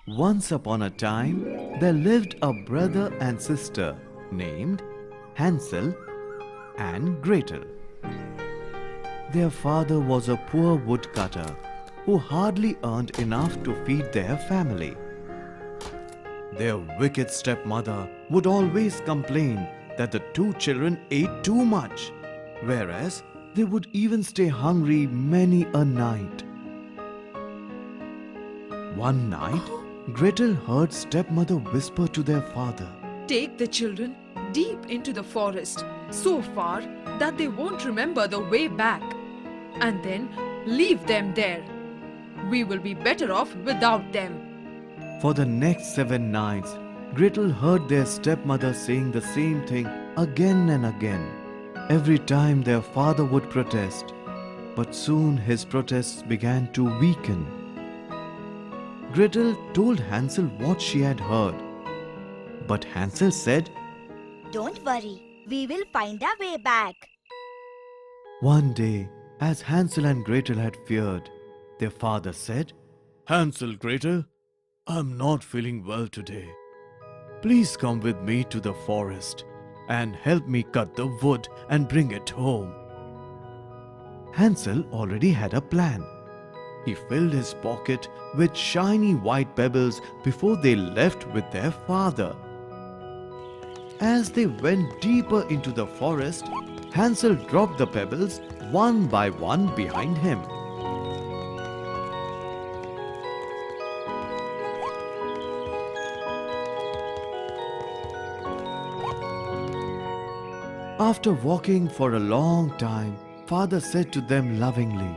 Once upon a time, there lived a brother and sister named Hansel and Gretel. Their father was a poor woodcutter who hardly earned enough to feed their family. Their wicked stepmother would always complain that the two children ate too much, whereas they would even stay hungry many a night. One night, Gretel heard stepmother whisper to their father, Take the children deep into the forest, so far that they won't remember the way back, and then leave them there. We will be better off without them. For the next 7 nights, Gretel heard their stepmother saying the same thing again and again. Every time their father would protest, but soon his protests began to weaken. Gretel told Hansel what she had heard, but Hansel said, Don't worry, we will find our way back. One day, as Hansel and Gretel had feared, their father said, Hansel, Gretel, I'm not feeling well today. Please come with me to the forest and help me cut the wood and bring it home. Hansel already had a plan. He filled his pocket with shiny white pebbles before they left with their father. As they went deeper into the forest, Hansel dropped the pebbles one by one behind him. After walking for a long time, Father said to them lovingly,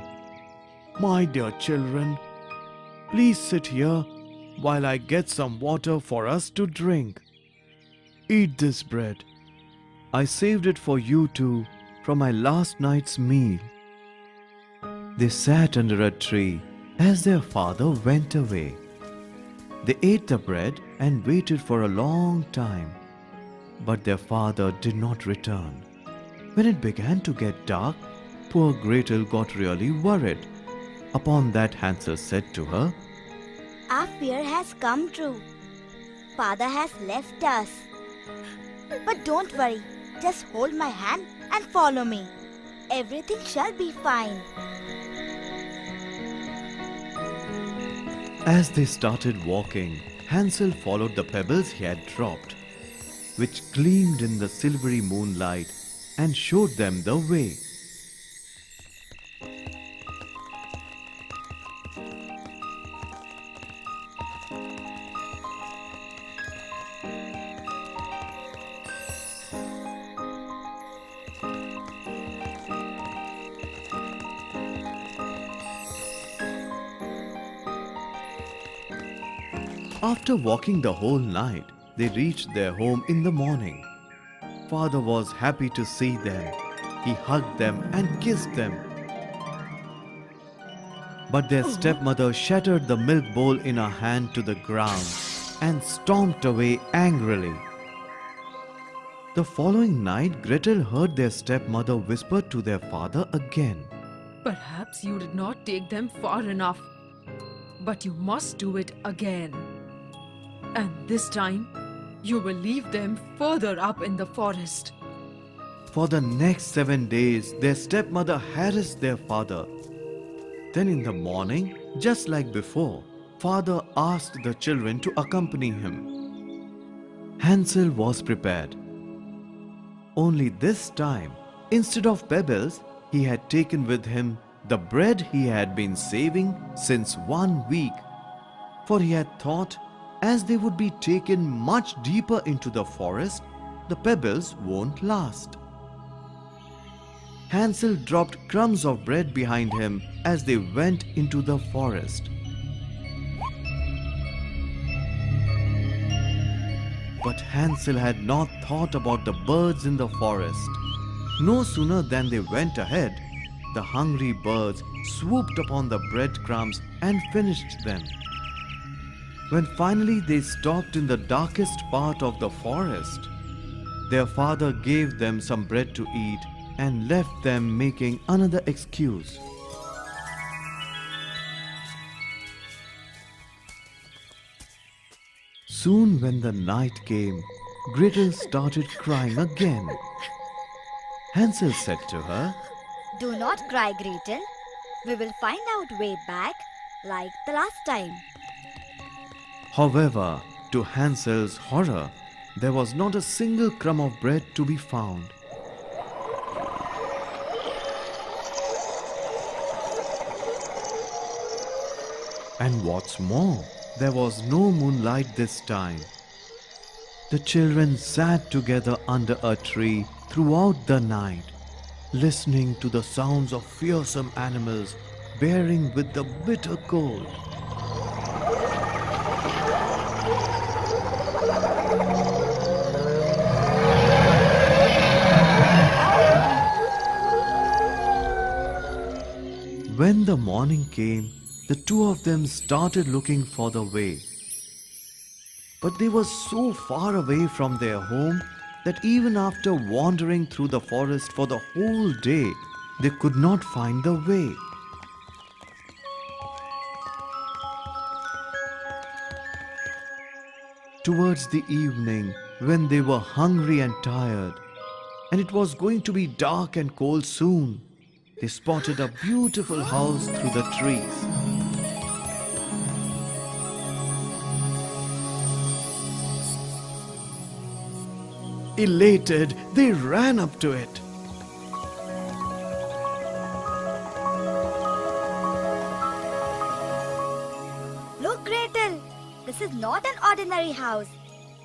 My dear children, please sit here while I get some water for us to drink. Eat this bread. I saved it for you two from my last night's meal. They sat under a tree as their father went away. They ate the bread and waited for a long time, but their father did not return. When it began to get dark, poor Gretel got really worried. Upon that, Hansel said to her, Our fear has come true. Father has left us. But don't worry, just hold my hand and follow me. Everything shall be fine. As they started walking, Hansel followed the pebbles he had dropped, which gleamed in the silvery moonlight and showed them the way. After walking the whole night, they reached their home in the morning. Father was happy to see them. He hugged them and kissed them. But their stepmother shattered the milk bowl in her hand to the ground and stomped away angrily. The following night, Gretel heard their stepmother whisper to their father again. Perhaps you did not take them far enough, but you must do it again. And this time, you will leave them further up in the forest. For the next 7 days, their stepmother harassed their father. Then in the morning, just like before, father asked the children to accompany him. Hansel was prepared. Only this time, instead of pebbles, he had taken with him the bread he had been saving since 1 week. For he had thought, as they would be taken much deeper into the forest, the pebbles won't last. Hansel dropped crumbs of bread behind him as they went into the forest. But Hansel had not thought about the birds in the forest. No sooner than they went ahead, the hungry birds swooped upon the breadcrumbs and finished them. When finally they stopped in the darkest part of the forest, their father gave them some bread to eat and left them making another excuse. Soon, when the night came, Gretel started crying again. Hansel said to her, Do not cry, Gretel. We will find out way back like the last time. However, to Hansel's horror, there was not a single crumb of bread to be found. And what's more, there was no moonlight this time. The children sat together under a tree throughout the night, listening to the sounds of fearsome animals bearing with the bitter cold. When the morning came, the two of them started looking for the way. But they were so far away from their home that even after wandering through the forest for the whole day, they could not find the way. Towards the evening, when they were hungry and tired, and it was going to be dark and cold soon, they spotted a beautiful house through the trees. Elated, they ran up to it. Look, Gretel. This is not an ordinary house.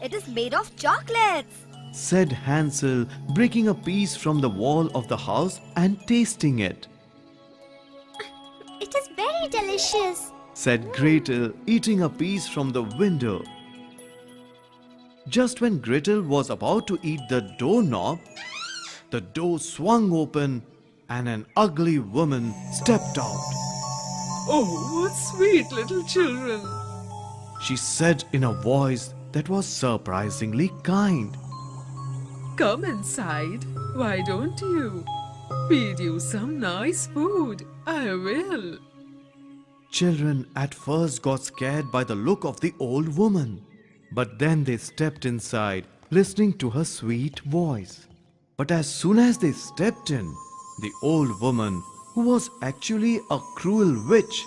It is made of chocolates. Said Hansel, breaking a piece from the wall of the house and tasting it. It is very delicious. Said Gretel, eating a piece from the window. Just when Gretel was about to eat the doorknob, the door swung open and an ugly woman stepped out. Oh, what sweet little children! She said in a voice that was surprisingly kind. Come inside. Why don't you? Feed you some nice food. I will. Children at first got scared by the look of the old woman, but then they stepped inside, listening to her sweet voice. But as soon as they stepped in, the old woman, who was actually a cruel witch,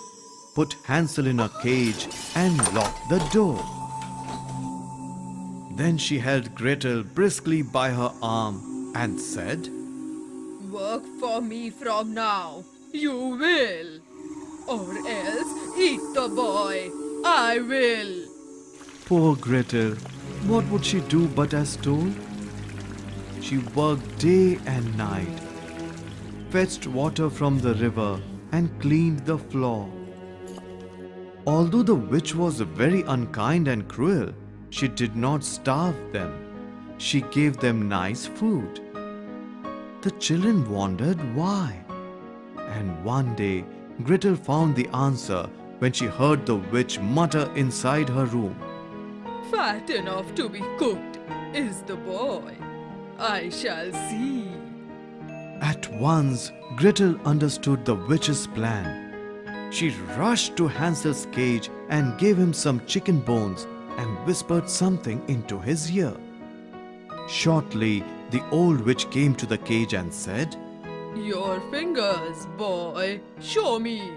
put Hansel in a cage and locked the door. Then she held Gretel briskly by her arm and said, Work for me from now. You will. Or else eat the boy. I will. Poor Gretel, what would she do but as told? She worked day and night, fetched water from the river and cleaned the floor. Although the witch was very unkind and cruel, she did not starve them. She gave them nice food. The children wondered why. And one day, Gretel found the answer when she heard the witch mutter inside her room. Fat enough to be cooked is the boy. I shall see. At once, Gretel understood the witch's plan. She rushed to Hansel's cage and gave him some chicken bones and whispered something into his ear. Shortly, the old witch came to the cage and said, Your fingers, boy. Show me.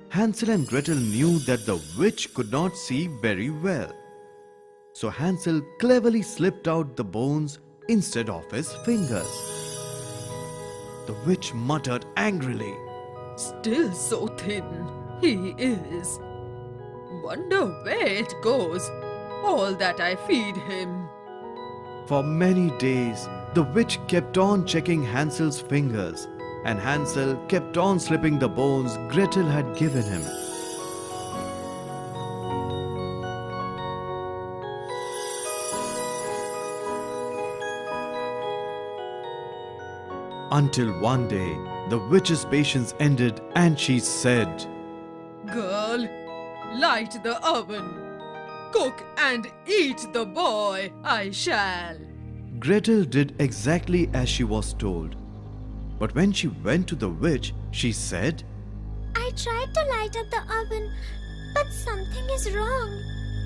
Hansel and Gretel knew that the witch could not see very well. So Hansel cleverly slipped out the bones instead of his fingers. The witch muttered angrily, Still so thin. He is. Wonder where it goes. All that I feed him. For many days, the witch kept on checking Hansel's fingers, and Hansel kept on slipping the bones Gretel had given him. Until one day, the witch's patience ended and she said, Girl, light the oven. Cook and eat the boy. I shall. Gretel did exactly as she was told. But when she went to the witch, she said, I tried to light up the oven, but something is wrong.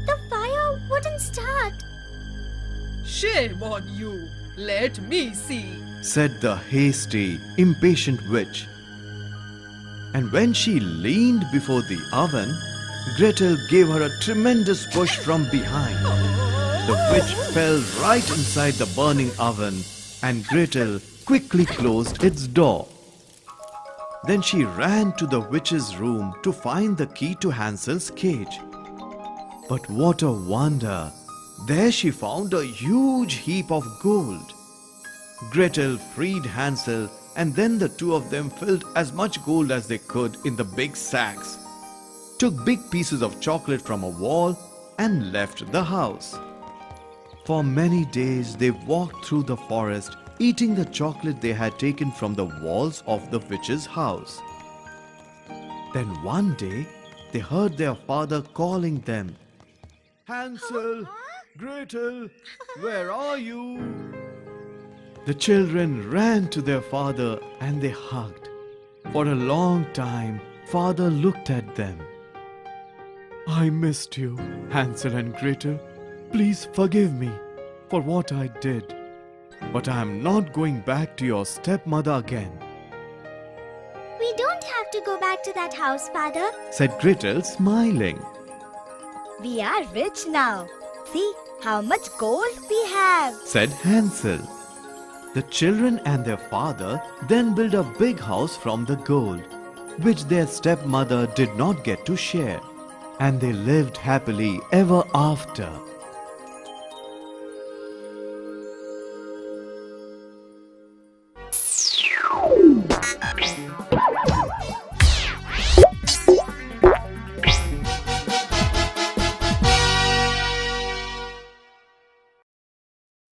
The fire wouldn't start. Shame on you. Let me see. said the hasty, impatient witch. And when she leaned before the oven, Gretel gave her a tremendous push from behind. The witch fell right inside the burning oven, and Gretel quickly closed its door. Then she ran to the witch's room to find the key to Hansel's cage. But what a wonder! There she found a huge heap of gold. Gretel freed Hansel, and then the two of them filled as much gold as they could in the big sacks, took big pieces of chocolate from a wall, and left the house. For many days they walked through the forest, eating the chocolate they had taken from the walls of the witch's house. Then one day they heard their father calling them. Hansel, Gretel, where are you? The children ran to their father and they hugged. For a long time, father looked at them. I missed you, Hansel and Gretel. Please forgive me for what I did. But I am not going back to your stepmother again, We don't have to go back to that house, Father. said Gretel, smiling. We are rich now. See how much gold we have. Said Hansel. The children and their father then built a big house from the gold, which their stepmother did not get to share, and they lived happily ever after.